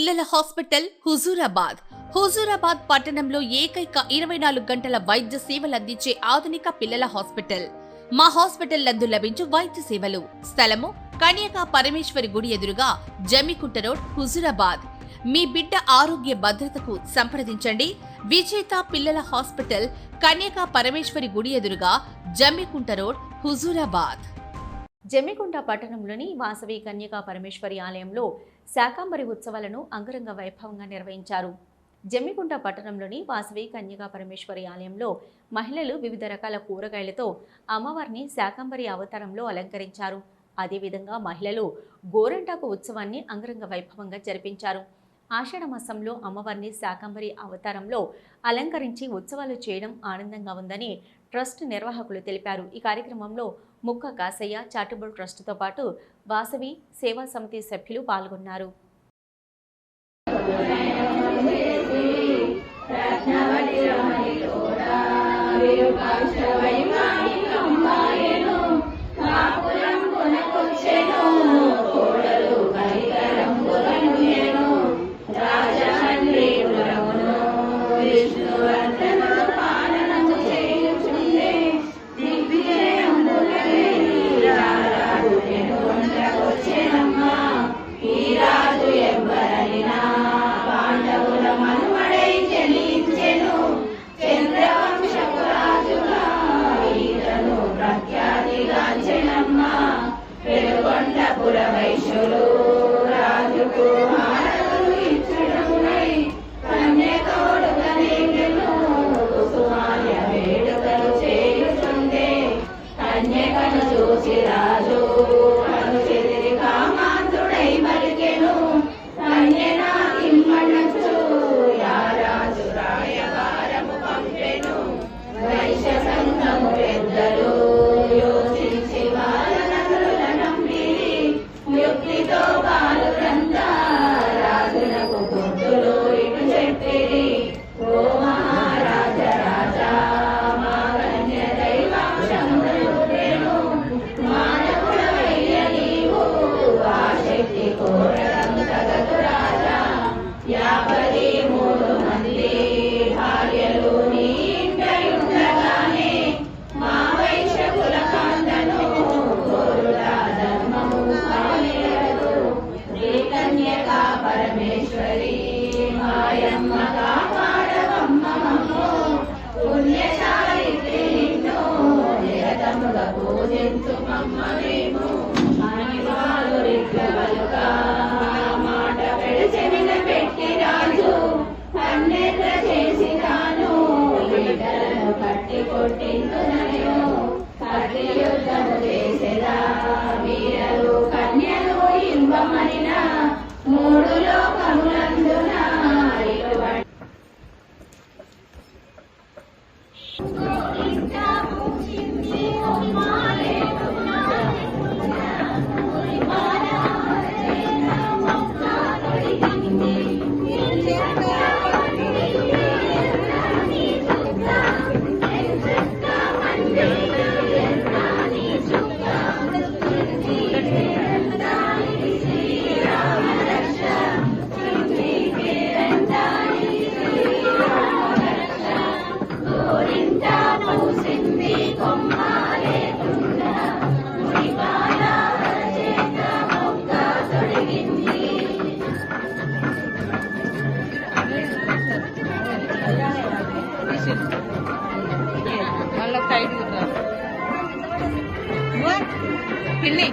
పిల్లల హాస్పిటల్ హుజూరాబాద్ పట్టణంలో ఏకైక 24 గంటల వైద్య సేవలు అందించే ఆధునిక పిల్లల హాస్పిటల్. మా హాస్పిటల్ నందు లభించు వైద్య సేవలు. స్థలము కన్యకా పరమేశ్వరి గుడి ఎదురుగా, జమ్మికుంట రోడ్, హుజూరాబాద్. మీ బిడ్డ ఆరోగ్య భద్రతకు సంప్రదించండి. విజేత పిల్లల హాస్పిటల్, కన్యకా పరమేశ్వరి గుడి ఎదురుగా, జమ్మికుంట రోడ్, హుజూరాబాద్. జమ్మికుంట పట్టణంలోని వాసవి కన్యకా పరమేశ్వరి ఆలయంలో శాకంబరి ఉత్సవాలను అంగరంగ వైభవంగా నిర్వహించారు. జమ్మికుంట పట్టణంలోని వాసవి కన్యకా పరమేశ్వరి ఆలయంలో మహిళలు వివిధ రకాల కూరగాయలతో అమ్మవారిని శాకంబరి అవతారంలో అలంకరించారు. అదేవిధంగా మహిళలు గోరంటాకు ఉత్సవాన్ని అంగరంగ వైభవంగా జరిపించారు. ఆషాఢ మాసంలో అమ్మవారిని శాకంబరి అవతారంలో అలంకరించి ఉత్సవాలు చేయడం ఆనందంగా ఉందని ట్రస్ట్ నిర్వాహకులు తెలిపారు. ఈ కార్యక్రమంలో ముక్క కాసయ్య చారిటబుల్ ట్రస్ట్తో పాటు వాసవి సేవా సమితి సభ్యులు పాల్గొన్నారు. పిన్ని